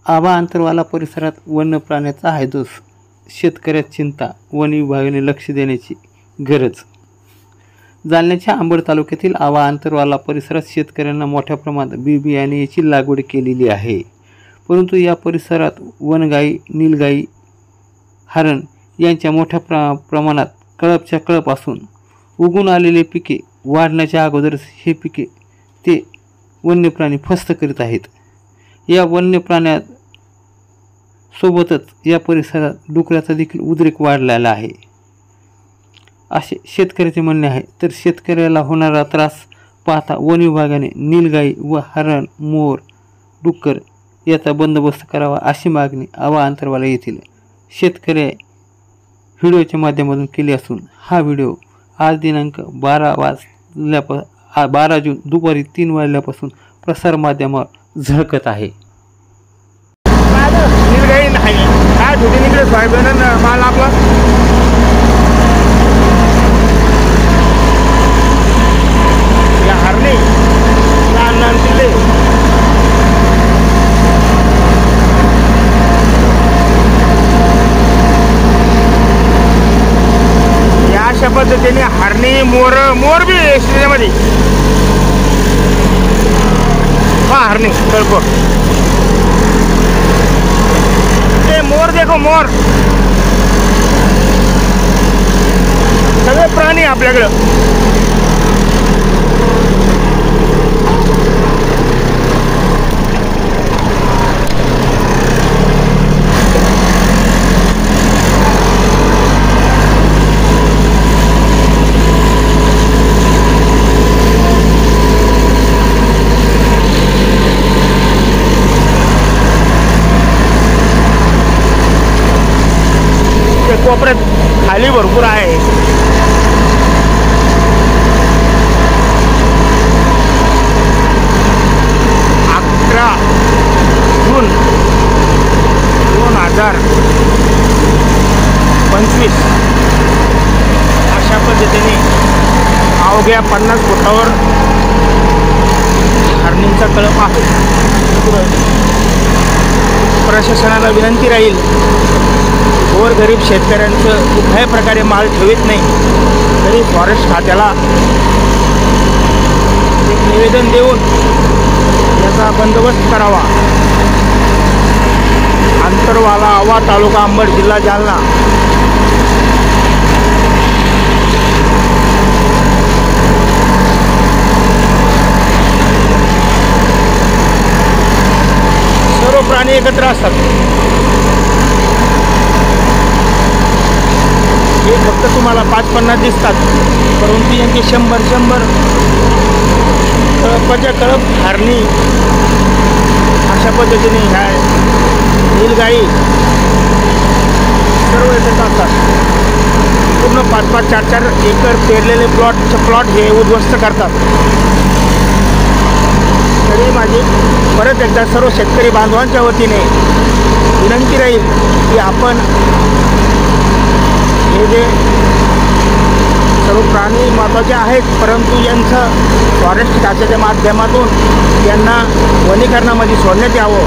आबा अंतरवाला परिसरात वन्य प्राण्याचा हायदोस, शेतकऱ्यात चिंता, वन विभागाने लक्ष देण्याची गरज। जालन्याच्या अंबड तालुक्यातील आबा अंतरवाला परिसरात शेतकऱ्यांना मोठ्या प्रमाणात बियाण्याची लागवड केलेली आहे, परंतु या परिसरात वनगाई, नीलगाई, हरण यांच्या मोठ्या प्रमाणात कळपच्या कळप असून उगून आलेले पिके वाढण्याच्या अगोदरच हे पिके ते वन्य प्राणी फस्त करीत आहेत। या वन्य प्राण्यात सोबतच या परिसरात डुकराचा देखील उद्रेक वाढलेला आहे असे शेतकऱ्याचे म्हणणे आहे। तर शेतकऱ्याला होणारा त्रास पाहता वन विभागाने नीलगाई व हरण, मोर, डुक्कर याचा बंदोबस्त करावा अशी मागणी आबा अंतरवाला येथील शेतकरी व्हिडिओच्या माध्यमातून केली असून हा व्हिडिओ आज दिनांक 12 जून दुपारी 3 वाजल्यापासून प्रसार माध्यमावर झळकत आहे। माल आपला या हरणे लहान किल्ले या अशा पद्धतीने हरणे, मोर बी त्याच्यामध्ये हरणे कळप मोर देखो मोर सगळे प्राणी आपल्याकडं। कोपऱ्यात खाली भरपूर आहे। 11 जून 2025 अशा पद्धतीने अवघ्या 50 फुटावर हरणींचा कळप आहे। प्रशासनाला विनंती राहील, गोरगरीब शेतकऱ्यांचं कुठल्याही प्रकारे माल ठेवीत नाही तरी फॉरेस्ट खात्याला एक निवेदन देऊन याचा बंदोबस्त करावा। अंतरवाला आवा तालुका अंबड जिल्हा जालना। सर्व प्राणी एकत्र असतात। हे फक्त तुम्हाला 5-50 दिसतात, परंतु यांचे 100 कळपाच्या कळप हरणी अशा पद्धतीने ह्या नीलगाई सर्व एकत्र असतात। पूर्ण 5-5, 4-4 एकर पेरलेले प्लॉट हे उद्ध्वस्त करतात। तरी माझी परत एकदा सर्व शेतकरी बांधवांच्या वतीने विनंती राहील की आपण हे जे सर्व प्राणी महत्त्वाचे आहेत, परंतु यांचं फॉरेस्ट खात्याच्या माध्यमातून यांना वनीकरणामध्ये सोडण्यात यावं